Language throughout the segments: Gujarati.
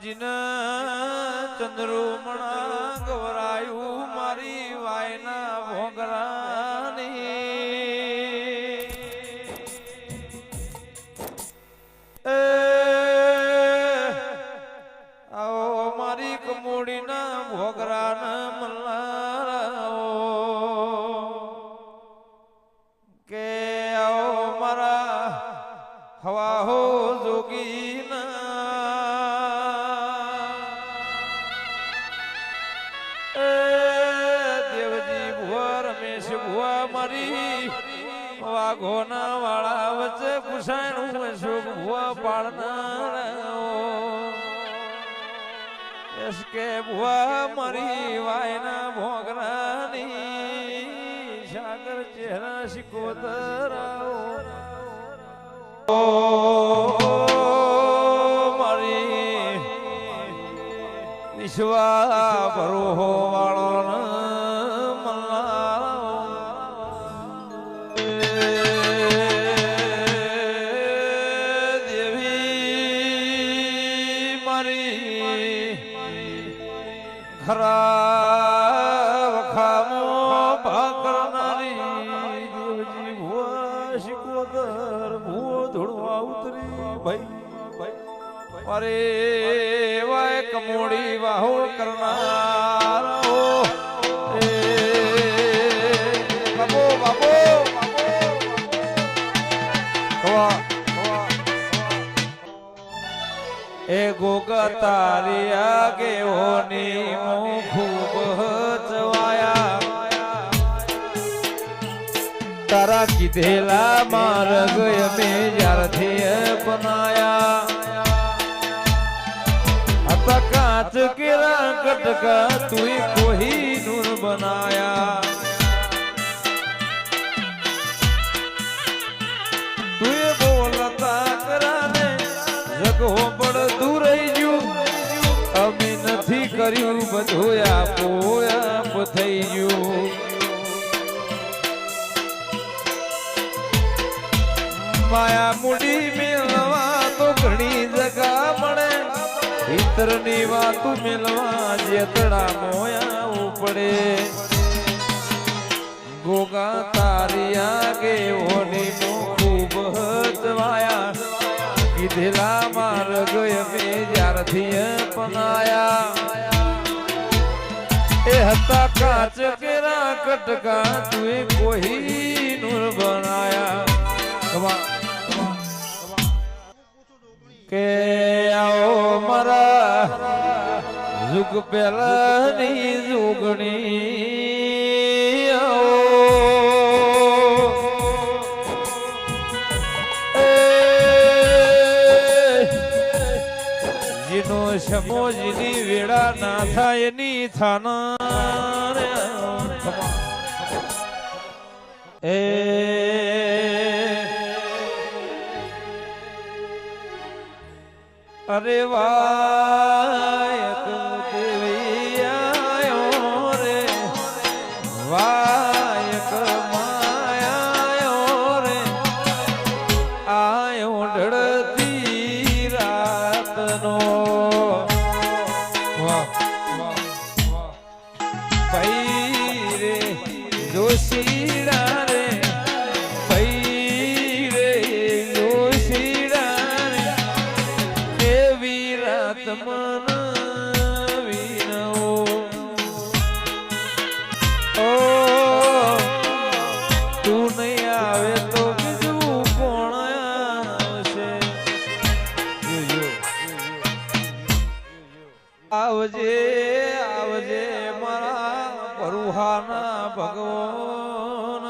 जिन चंद्रुमणा गवरायु मारी वायना भोगरानी आओ मारी कमोड़ी ना भोगरान मल्लाराओ के आओ मारा हवा हो जोगी ना देवजी भुआ रमेश भुआ मारी वाघोना वाला वच्चे पुषाणु अशोक भुआ पाड़ना इसके भुआ मारी वायना भोगरानी सागर चेहरा शिकोतराओ मारी विश्वा भरो वालो देवी मारी खरा वखामो भाकरनारी देवजी भुआ शिकोतर भुओ धुड़वा उतरी भाई अरे वाय कमोड़ी वाहो करनारो बाबो बाबो ए गोगा तारी आगे होनी मो खूब चवाया तारा कीधेला मार्ग में ज्यारथी अपनाया आता कांच केरा कटका तुई कोही नूर बनाया तुए बोलता कराने जगो बड़ दूर जू अमी नथी कर्यु बधोया पोया पथई जू माया मुड़ी मिलवा तो घणी जगह मणे इतरनी वातु मिलवा जेतड़ा मोया उपड़े गोगा तारी आगे होनी मो खूब हतवाया कीधेला मार्ग में ज्यारथी अपनाया ए हता कांच केरा कटका तुए कोही नूर बनाया के आओ मरा जुग पेलानी जुगनी आओ जिनो समोजनी वेड़ा ना था एनी थाना अरे वायक देवी आयो रे वायक माया आयो रे आयो ढड़ती रात नो भाई रे जोशीड़ा रे भाई रे जोशीड़ा मन विनो ओ तू नहीं आवे तो बीजू कोण आवशे आवजे आवजे मारा परुहाना भगवान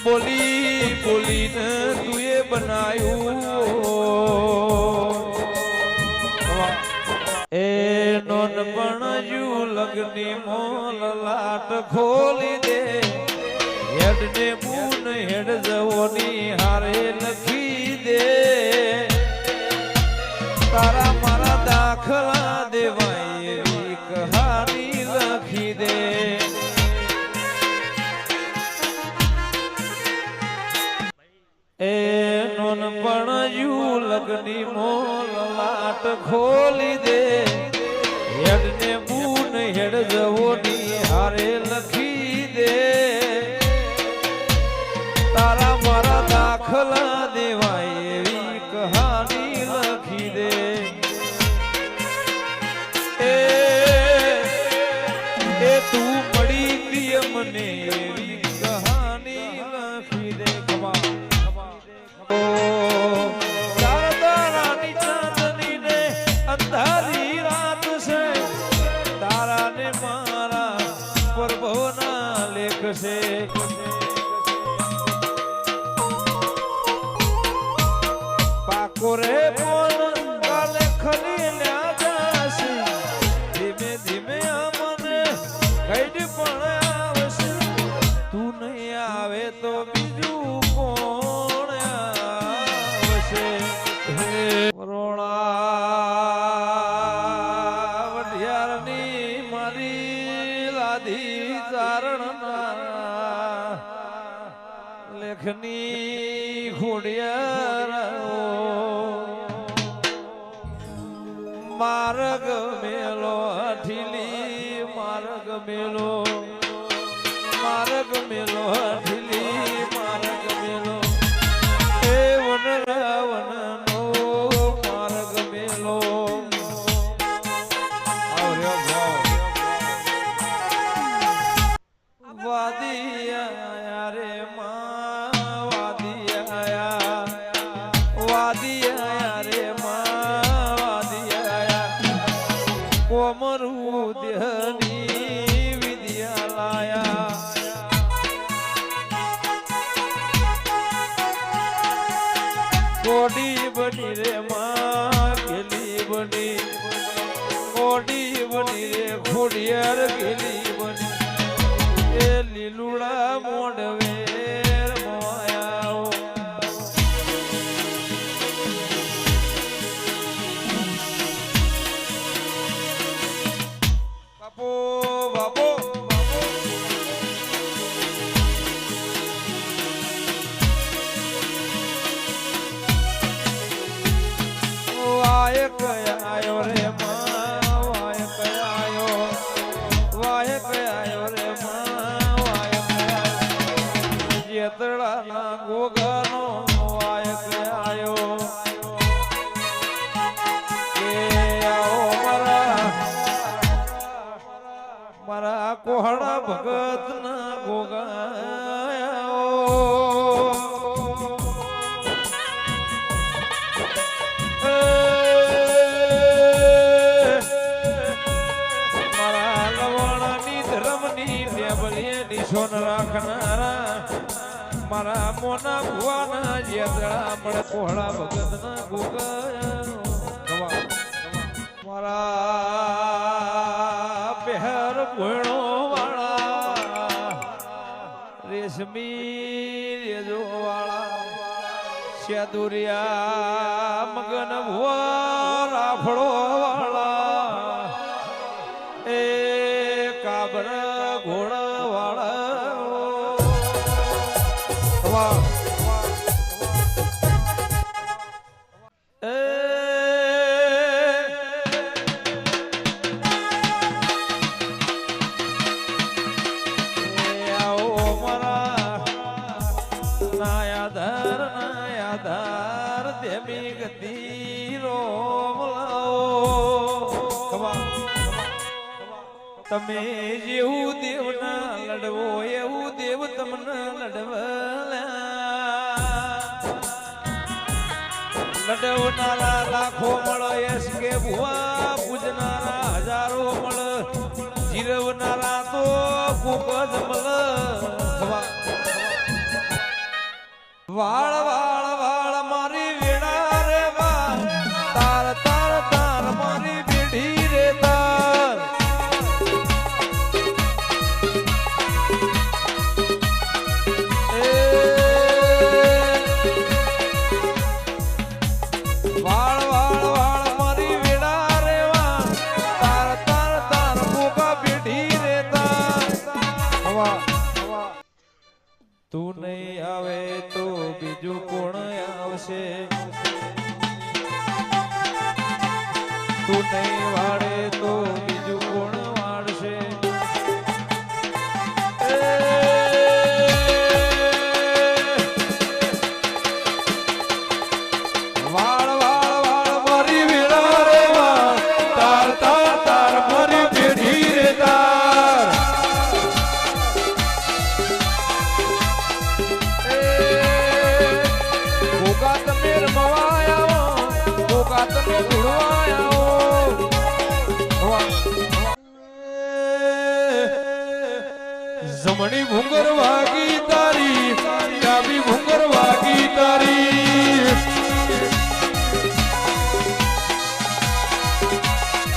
बोली बोली न तुए बनायू ए नोन बनजू लगनी मोल लाट खोली दे हेड ने मून हेड जवोनी हारे लखी दे तारा मारा दाखला देवाई कहानी लखी दे ખોલી દે હેડ ને બૂન હેડ જવોની હારે લખી દે તારા મારા દાખલા દેવાય એવી કહાની લખી દે એ તું મળી તી મને એવી કહાની લખી દે અંધારી રાત છે તારા ને મારા પ્રભુના લેખ છે પાકો રે પણ કાલે ખરી લ્યા જશે ધીમે ધીમે મને કઈડ પણ આવશે તું નહીં આવે તો બીજું કોણ આવશે લેખની ખોડિયાર માર્ગ મેલો અઠીલી માર્ગ મેલો અઠીલી માર્ગ મેલો એ વન રાવણ નો માર્ગ મેલો વાદિયા રે વાદિયા રે વાદિયા કોમરું દેહની વિદ્યા લાયા કોડી બની રે માં ગેલી બની કોડી બની રે ખોડિયાર ગેલી બની એ લીલુડા મોડવેર મોયાઓ બાપો બાપો વાય કયાયો રે માં વાય કયાયો રે માં જેતળાના ગોગાનો વાયક આયો કે આવો મારા કોહડા ભગતના ગોગા મારા લવણની ધર્મની લેબલીની સોન રાખનારા મારા મોના ભુવાના જેતળા મળે કોહડા ભગતના ગોગા મારા પહેર ભોયણો વાળા રેશમી રેજો વાળા સેદુરિયા મગન ભુવા રાફળો વાળા એ કાબર ઘોડા વાળા નાયાધાર દેમી ગતિ રોમલાઓ તમે જેવું દેવના લડવો એવું દેવ તમને લડવનારા લાખો મળે એસ કે ભુવા પૂજનારા હજારો મળે જીરવનારા તો ખૂબ જ મળે વાળ વાળ વાળ મારી વેણા રે વાળ તાર તાર તાર મારી બેઢી રે તાર વાળ વાળ વાળ મારી વેણા રે વાળ તાર તાર તાર ભૂકા બેઢી રે તાર તું નહીં આવે તો બીજું કોણ આવશે તું નહીં વાળે તો બીજું કોણ વાળશે? વાળ વાળ વાળ મારી વેળા રે વાળ, તાર તાર તાર મારી પેઢી રે તાર. ભોગા તમે રમવાયા, ભોગા તમે ધૂળવાયા. જમણી ભૂંગર વાગી તારી, ડાબી ભૂંગર વાગી તારી.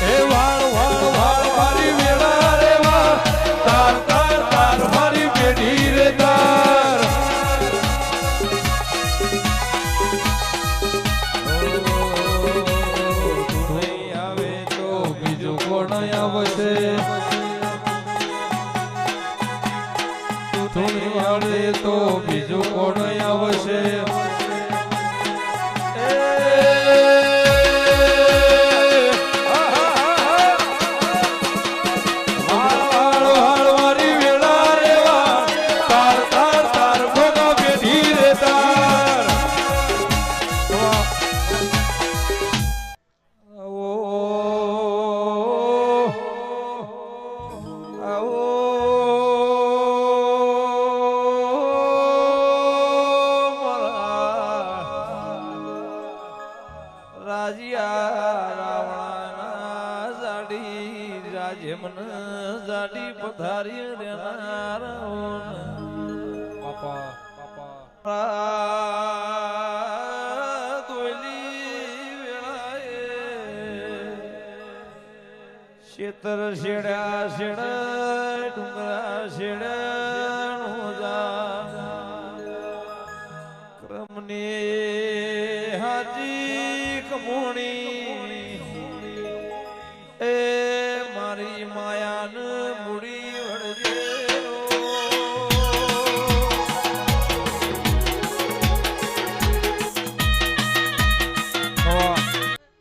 હે વાળ વાળ વાળ મારી વેળા રે વાળ, તાર તાર તાર મારી પેઢી રે તાર. તું નહીં આવે તો બીજું કોણ આવશે? તું નહીં આવે તો બીજું કોણ આવશે? જાડી પથારી રેનાર બાપા બાપા તોયલી વેળાએ શેતર શેડા શેડા ડુંગરા શેડા ક્રમને હાજી કમોણી એ મારી માયાન મૂડી વળજે.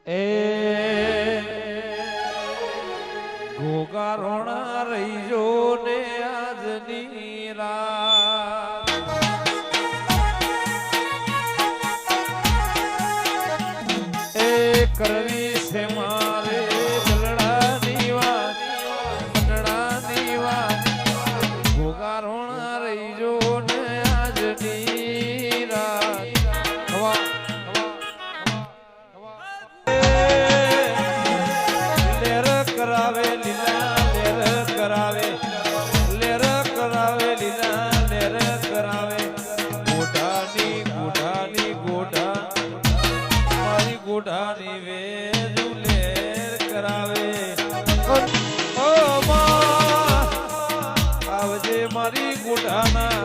એ ઘોઘા રોણા રહીજો ને આજની રાત. એ કરવી છે મારે ગોઢાની વેજુ લેર કરાવે. ઓ માં આવજે મારી ગોઢાના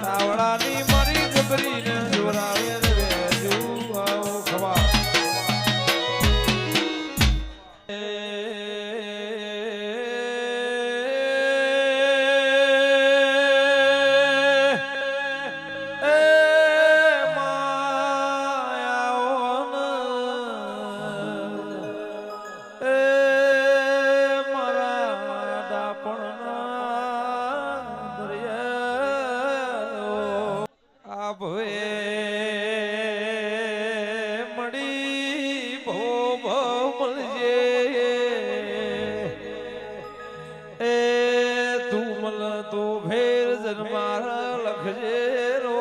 તાવડાની મારી ગબરીને જોરાવે વેજુ આવો ખવા. મળી ભો મળજે એ તું મલ તો ભેર જન્માર લખજે રો.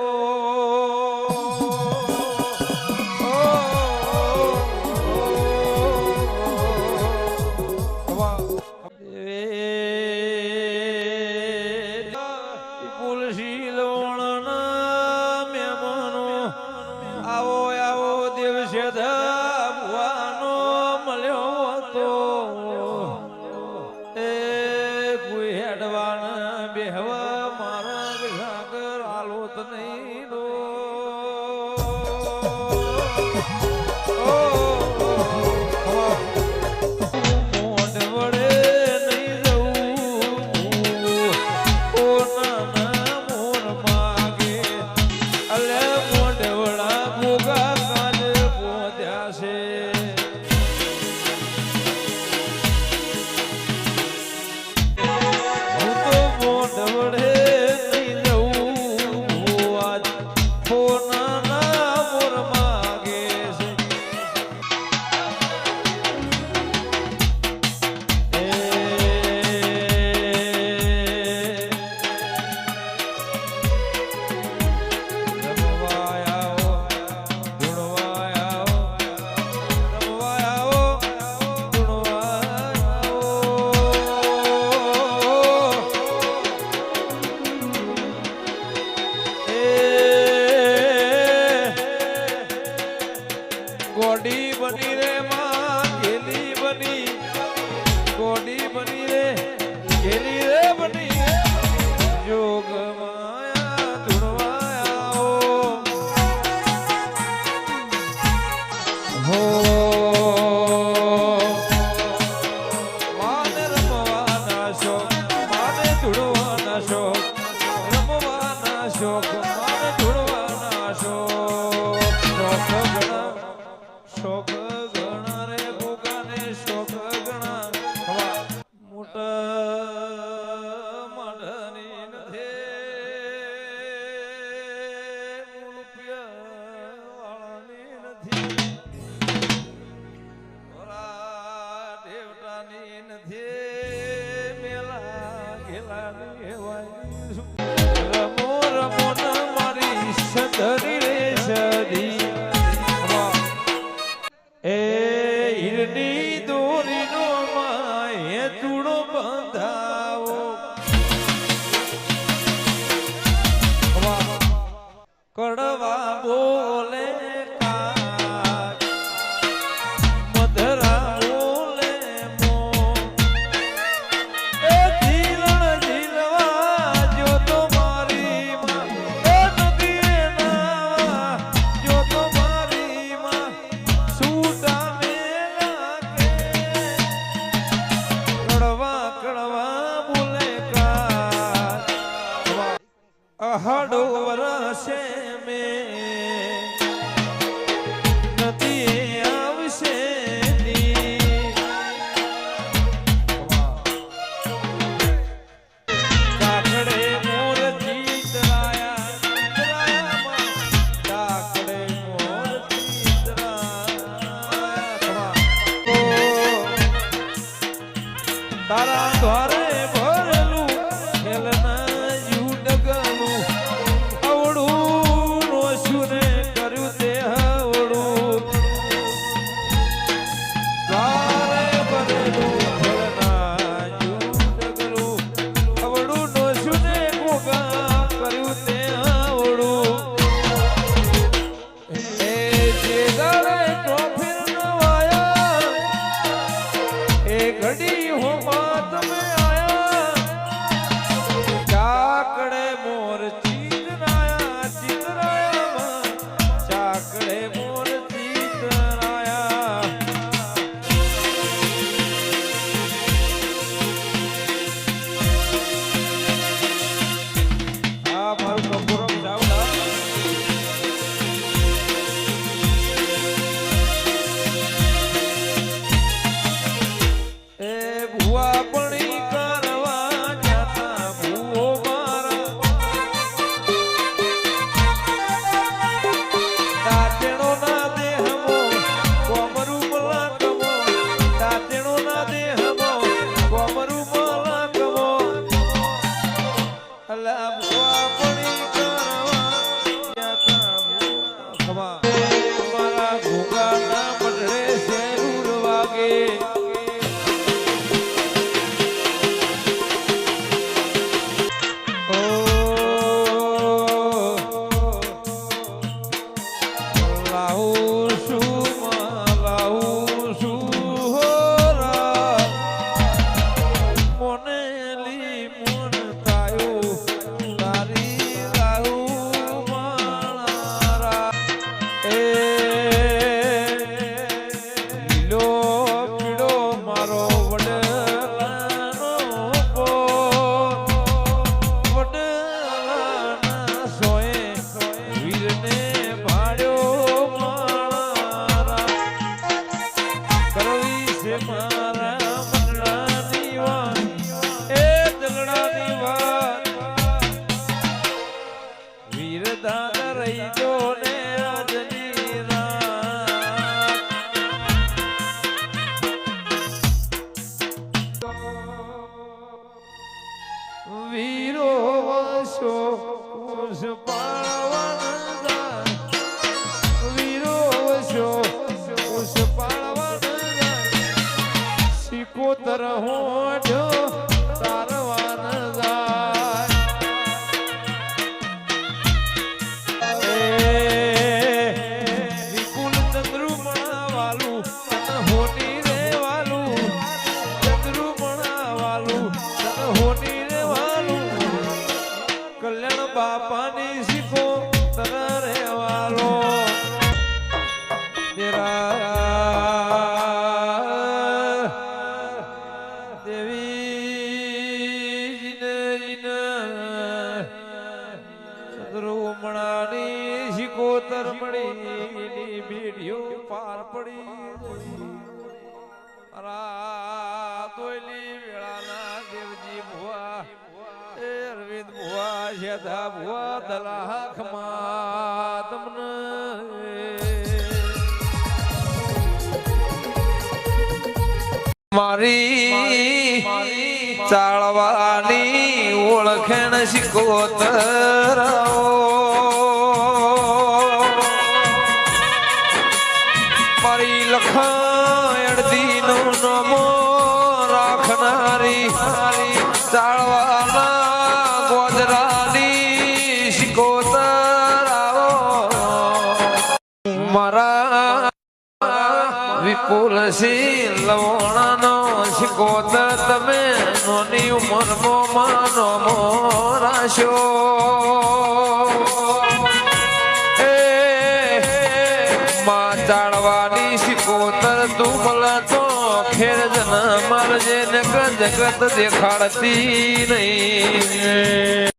બેહવા મારા ઘાગર આલોત નહીં દો. મોઢ વડે નહીં જવું ઓ નાના મોર માગે અલે મોઢ વડા ગોગા કાજ પોધ્યા છે. શોખ મારે ધૂળવાના શોખ ઘણા રે ભૂગાને શોખ ઘણા મોટા મઢની નથી રૂપિયાવાળાની નથી દેવતાની નથી મેલા ગેલાની રમો રમો ન મારી સદરી રે સદી એ હીરની દોરીનો માય ચૂડો બંધાવો કડવા બોલે કાગ મધરા બોલે મો એ ધીરણ ધીરવા જો તો મારી માં એ નદીએ નાવા જો તો મારી માં સૂટા મેલા કે કડવા કડવા બોલે કાગ અહાડો વરસે નદી આવશે કાકડે મોર ચિતરાયા કાકડે મોર ચિતરાયા તારા દ્વારે ભરેલું ખેલના યુડગલું અવડું રોશુને કર્યું તે હવડું દ્વારે ભરેલું ખેલના યુડગલું અવડું રોશુને ગોગા કર્યું તે હવડું એ જે દાડે ટ્રોફી નવાયા એ ઘડી હોમાં તમે આયા ચાકડે મોર ચિતરાયા ચિતરાયા ચાકડે મોર ચિતરાયા આ મારું કપૂરમ ચાવડા એ ભુવા પણી કરવા જાતા ભુવો મારા દાંતેણો ના દેહમો કોમરું મલાકમો દાંતેણો ના દેહમો કોમરું મલાકમો અલા ભુવા પણી કરવા જાતા ભુવા મારા ઘોઘાના મઢડે શેરૂર વાગે વીરો વસો કુશ પાળવન વીરો વસો કુશ પાળવન સિકોતર હોજો તારવાન વિપુલ ચંદ્રુમણા વાલું હોની રે વાલું ચંદ્રુમણા વાલું હોની કલ્યાણ બાપાની શીખો રૂમણાની શિકોતર મળી બીડીઓ પાર પડી દોયલી વેળાના દેવજી ભુવા એ અરવિંદ ભુવા શેધા ભુવા દલાખમાં તમને મારી ચાળવાની ઓળખેણ શિકોતર મારી લખાણ અડધી નો નમો રાખનારી ચાળવાના ગોજરાની શિકોતર મારા વિપુલસિંહ લવણાનો શિકોતર તમે નોની ઉંમરમાં માનો મોરાશો માં ચાળવાની શિકોતર તું મળે તો ખેર જન મારજે ને જગત દેખાડતી નહીં.